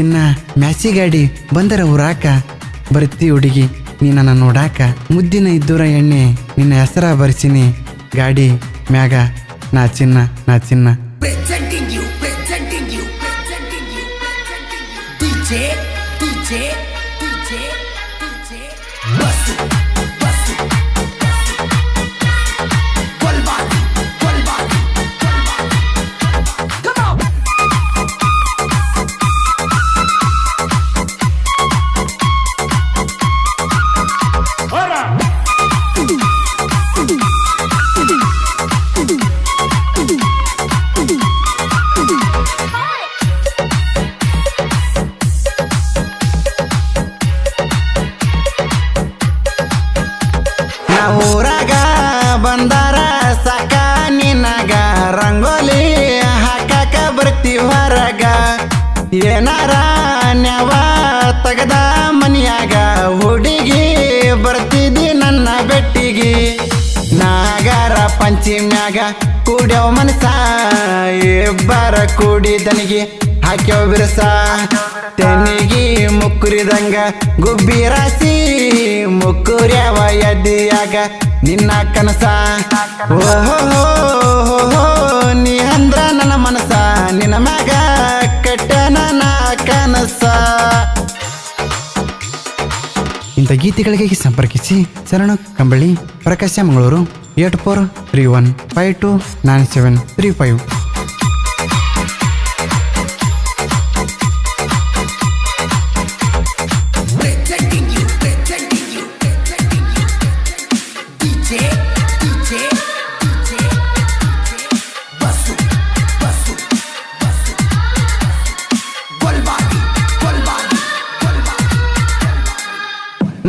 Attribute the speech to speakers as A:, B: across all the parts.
A: ಚಿನ್ನ ಮ್ಯಾಸಿ ಗಾಡಿ ಬಂದರ ಊರಾಕ ಬರ್ತಿ ಹುಡುಗಿ ನೀ ನನ್ನ ನೋಡಾಕ ಮುದ್ದಿನ ಇದ್ದೂರ ಎಣ್ಣೆ ನಿನ್ನ ಹೆಸರ ಬರ್ಸಿನಿ ಗಾಡಿ ಮ್ಯಾಗ ನಾ ಚಿನ್ನ ಊರಾಗ ಬಂದಾರ ಸಾಕ ನಿನಗ ರಂಗೋಲಿ ಹಾಕಾಕ ಬರ್ತಿ ಹೊರಗ ಏನಾರ ನ್ಯಾವ ತಗದ ಮನಿಯಾಗ ಹುಡುಗಿ ಬರ್ತಿದ್ದಿ ನನ್ನ ಬೆಟ್ಟಿಗಿ ನಾಗರ ಪಂಚಮ್ಯಾಗ ಕೂಡ್ಯವ ಮನಸ ಇಬ್ಬರ ಕೂಡಿದನಿಗೆ ಹಾಕ್ಯವ ಬಿರಸ ತೆನಿಗಿ ಮುಕ್ಕುರಿದಂಗ ಗುಬ್ಬಿ ರಾಸಿ ಮುಕ್ಕುರ್ಯವ ಎದ್ದಿಯಾಗ ನಿನ್ನ ಕನಸ ಓಹೋ ನೀ ಅಂದ್ರ ನನ್ನ ಮನಸ ನಿನ್ನ ಮ್ಯಾಗ ಕಟ್ಟ ನನ್ನ ಕನಸ. ಇಂಥ ಗೀತೆಗಳಿಗೆ ಸಂಪರ್ಕಿಸಿ ಶರಣು ಕಂಬಳಿ ಪ್ರಕಾಶ ಮಂಗಳೂರು 8431529735.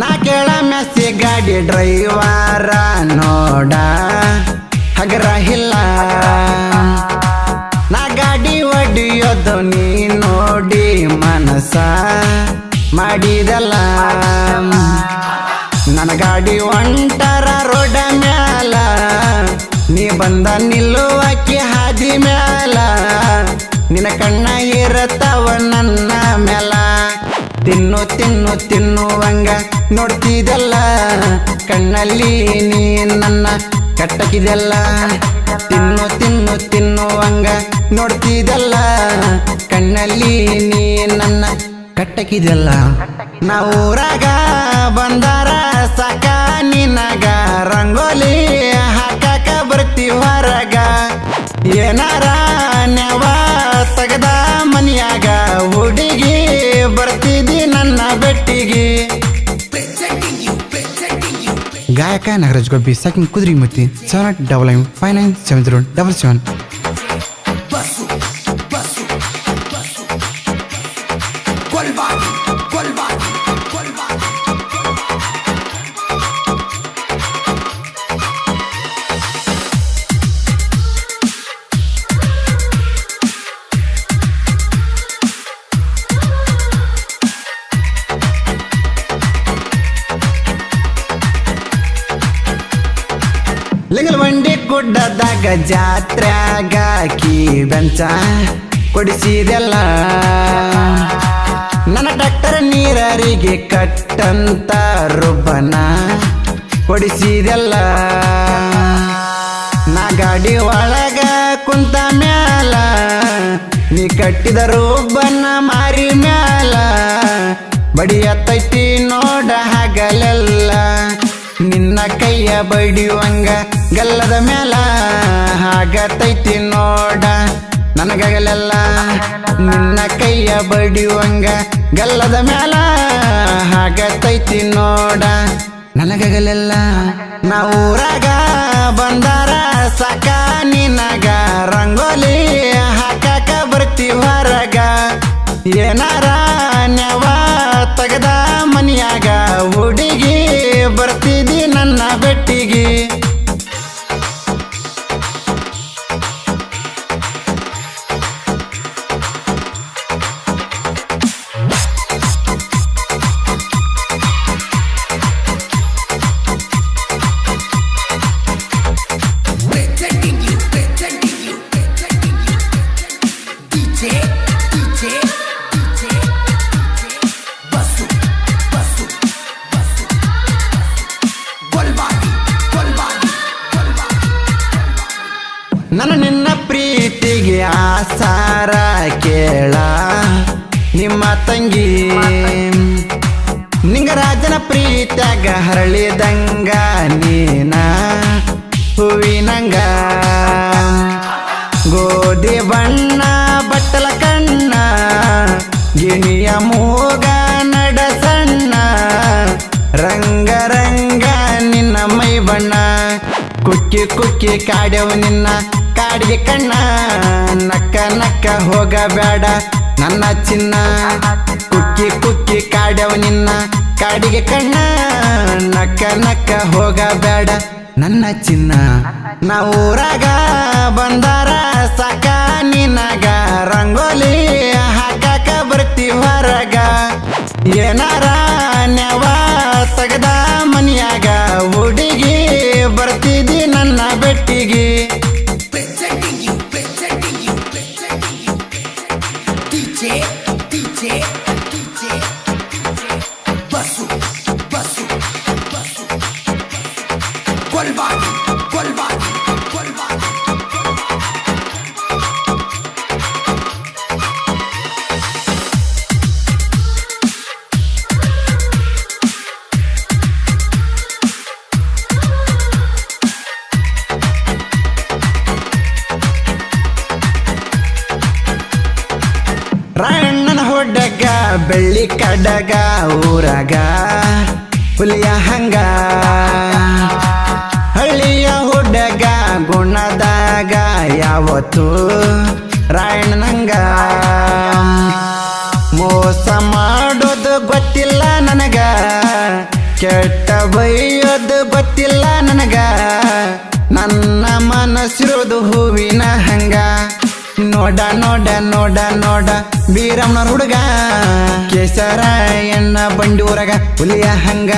A: ನಾ ಕೇಳ ಮೆಸ್ಸಿ ಗಾಡಿ ಡ್ರೈವರ ನೋಡ ಹಗರ ಇಲ್ಲ ನಾ ಗಾಡಿ ಒಡಿಯೋದು ನೀ ನೋಡಿ ಮನಸ ಮಾಡಿದಲ್ಲ ನನ್ನ ಗಾಡಿ ಒಂಟರ ರೋಡ ಮ್ಯಾಲ ನೀ ಬಂದ ನಿಲ್ಲುವಾಕಿ ಹಾದಿ ಮ್ಯಾಲ ನಿನ್ನ ಕಣ್ಣ ಇರತ್ತವ ನನ್ನ ಮ್ಯಾಲ ತಿನ್ನುವಂಗ ನೋಡ್ತಿದಲ್ಲ ಕಣ್ಣಲ್ಲಿ ನೀ ನನ್ನ ಕಟ್ಟಕಿದಲ್ಲ ತಿನ್ನುವಂಗ ನೋಡ್ತಿದಲ್ಲ ಕಣ್ಣಲ್ಲಿ ನೀ ನನ್ನ ಕಟ್ಟಕಿದಲ್ಲ ನಾ ಊರಾಗ ಬಂದಾರ ಸಾಕ ನಿನಗ ರಂಗೋಲಿ ಹಾಕಾಕ ಬರ್ತಿ ಹೊರಗ ಏನಾರ ನ್ಯಾವ ತಗದ ಮನಿಯಾಗ ಹುಡುಗಿ ಬರ್ತಿದ್ದಿ ನನ್ನ ಬೆಟ್ಟಿಗಿ. ಗಾಯಕ ನಾಗರಾಜ್ ಗೊಬ್ಬಿ ಸಾಕಿಂಗ್ ಕುದುರೆ ಮುತ್ತಿ 7899597077. ಲಿಂಗಲವಂಡಿ ಗುಡ್ಡದಾಗ ಜಾತ್ರ್ಯಾಗ ಕೀ ಬೆಂಚ ಕೊಡಿಸಿದೆಲ್ಲ ನನ್ನ ಡಾಕ್ಟರ್ ನೀರರಿಗೆ ಕಟ್ಟಂತ ರುಬ್ಬನ ಕೊಡಿಸಿದೆಲ್ಲ ನಾ ಗಾಡಿ ಒಳಗ ಕುಂತ ಮ್ಯಾಲ ನೀ ಕಟ್ಟಿದ ರುಬ್ಬನ ಮಾರಿ ಮ್ಯಾಲ ಬಡಿಯತ್ತೈತಿ ನೋಡ ಹಗಲೆಲ್ಲ ನಿನ್ನ ಕೈಯ ಬಡಿಯುವಂಗ ಗಲ್ಲದ ಮ್ಯಾಲ ಹಾಗತೈತಿ ನೋಡ ನನಗಗಲೆಲ್ಲ ನಿನ್ನ ಕೈಯ ಬಡಿಯುವಂಗ ಗಲ್ಲದ ಮ್ಯಾಲ ಹಾಗತೈತಿ ನೋಡ ನನಗಗಲೆಲ್ಲ ನಾ ಊರಾಗ ಬಂದಾರ ಸಾಕ ನಿನಗ ರಂಗೋಲಿ ಹಾಕಾಕ ಬರ್ತಿ ಹೊರಗ ಏನಾರ ನ್ಯಾವ ತಗದ ಮನಿಯಾಗ ಹುಡುಗಿ ಬರ್ತಿದ್ದಿ ನನ್ನ ಬೆಟ್ಟಿಗಿ. DJ ಸಾರ ಕೇಳ ನಿಮ್ಮ ತಂಗಿ ನಿಂಗರಾಜನ ಪ್ರೀತ್ಯಾಗ ಹರಳಿದಂಗ ನೀನ ಹೂವಿನಂಗ ಗೋಧಿ ಬಣ್ಣ ಬಟ್ಟಲ ಕಣ್ಣ ಗಿಣಿಯ ಮೂಗ ನಡ ಸಣ್ಣ ರಂಗ ರಂಗ ನಿನ್ನ ಮೈ ಬಣ್ಣ ಕುಕ್ಕಿ ಕುಕ್ಕಿ ಕಾಡ್ಯವು ನಿನ್ನ ಕಾಡಿಗೆ ಕಣ್ಣ ನಕ್ಕ ನಕ್ಕ ಹೋಗಬೇಡ ನನ್ನ ಚಿನ್ನ ಕುಕ್ಕಿ ಕುಕ್ಕಿ ಕಾಡ್ಯವು ನಿನ್ನ ಕಾಡಿಗೆ ಕಣ್ಣ ನಕ್ಕ ನಕ್ಕ ಹೋಗಬೇಡ ನನ್ನ ಚಿನ್ನ ನಾವೂರಾಗ ಬಂದಾರ ಸಾಕ ನಿನಗ ರಂಗೋಲಿ ಹಾಕಾಕ ಬರ್ತಿ ಹೊರಗ ಏನಾರ ನೆವ ತಗದ ಮನಿಯಾಗ ಹುಡುಗಿ ಬರ್ತಿದಿ ನನ್ನ ಬೆಟ್ಟಿಗೆ ರಾಯಣ್ಣನ ಹುಡುಗ ಬೆಳ್ಳಿ ಕಡಗ ಊರಾಗ ಹುಲಿಯ ಹಂಗ ಹಳ್ಳಿಯ ಹುಡುಗ ಗುಣದಾಗ ಯಾವತ್ತು ರಾಯಣ್ಣನಂಗ ಮೋಸ ಮಾಡೋದು ಗೊತ್ತಿಲ್ಲ ನನಗ ಕೆಟ್ಟ ಬೈಯೋದು ಗೊತ್ತಿಲ್ಲ ನನಗ ನನ್ನ ಮನಸ್ಸಿರೋದು ಹೂವಿನ ಹಂಗ ನೋಡ ನೋಡ ನೋಡ ನೋಡ ಬೀರಮ್ಮನ ಹುಡುಗ ಕೇಸರಾಯಣ್ಣ ಬಂಡೂರಗ ಹುಲಿಯ ಹಂಗ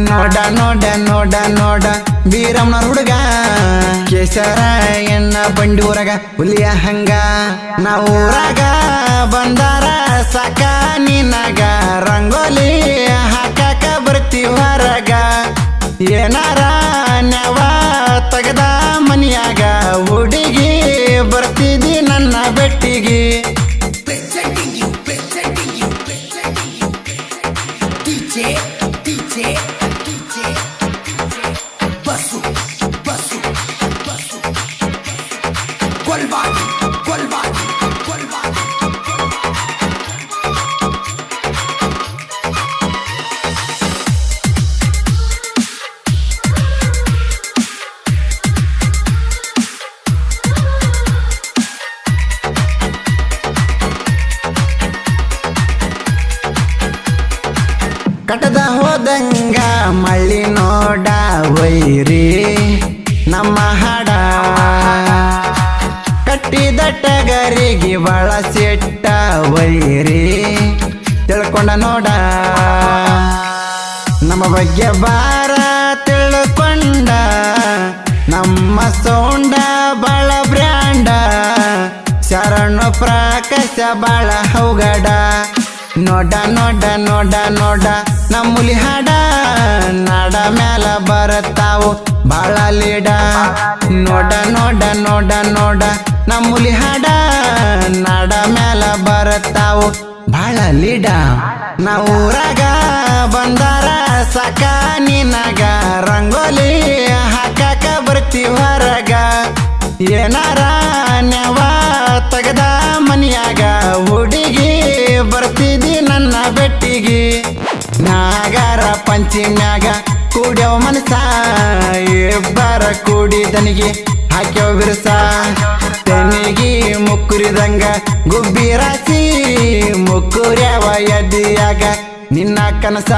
A: ನೋಡ ನೋಡ ನೋಡ ನೋಡ ಬೀರಮ್ಮನ ಹುಡುಗ ಕೇಸರಾಯಣ್ಣ ಬಂಡೂರಗ ಹುಲಿಯ ಹಂಗ ನಾವೂರಾಗ ಬಂದಾರ ಸಾಕ ನಿನಗ ರಂಗೋಲಿ ಹಾಕಾಕ ಬರ್ತಿ ಹೊರಗ ಏನಾರ ನೆವ ತಗದ ಮನಿಯಾಗ ಹುಡುಗಿ ಬರ್ತಿದಿ ನನ್ನ ಬೆಟ್ಟಿಗೆ ಕಟದ ಹೋದಂಗ ಮಳ್ಳಿ ನೋಡ ವೈರಿ ನಮ್ಮ ಹಾಡ ಕಟ್ಟಿದ ಟಗರಿಗೆ ಬಳಸಿಟ್ಟ ವೈರಿ ತಿಳ್ಕೊಂಡ ನೋಡ ನಮ್ಮ ಬಗ್ಗೆ ಬಾರ ತಿಳ್ಕೊಂಡ ನಮ್ಮ ಸೌಂಡ ಬಾಳ ಬ್ರ್ಯಾಂಡ ಶರಣ ಪ್ರಕಾಶ ಬಾಳ ಹೌಗಡ ನೋಡ ನೋಡ ನೋಡ ನೋಡ ನಮ್ಮುಲಿ ಹಾಡ ನಾಡ ಮ್ಯಾಲ ಬರತಾವು ಬಾಳ ಲೀಡ ನೋಡ ನೋಡ ನೋಡ ನೋಡ ನಮ್ಮುಲಿ ಹಾಡ ನಾಡ ಮ್ಯಾಲ ಬರತಾವು ಬಾಳ ಲೀಡ ನಾವೂರಾಗ ಬಂದಾರ ಸಾಕ ನಿನಗ ರಂಗೋಲಿ ಹಾಕಾಕ ಬರ್ತಿ ಹೊರಗ ಏನಾರ ನೆವ ತಗದ ಮನಿಯಾಗ ಹುಡುಗಿ ಬರ್ತಿದಿ ನನ್ನ ಬೆಟ್ಟಿಗೆ ನಾಗರ ಪಂಚಮ್ಯಾಗ ಕೂಡ್ಯವ ಮನಸ ಇಬ್ಬರ ಕೂಡಿದನಿಗೆ ಹಾಕ್ಯವ ಬಿರ್ಸ ತೆನಿಗಿ ಮುಕ್ಕುರಿದಂಗ ಗುಬ್ಬಿ ರಾಸಿ ಮುಕ್ಕುರ್ಯವ ಎದಿಯಾಗ ನಿನ್ನ ಕನಸ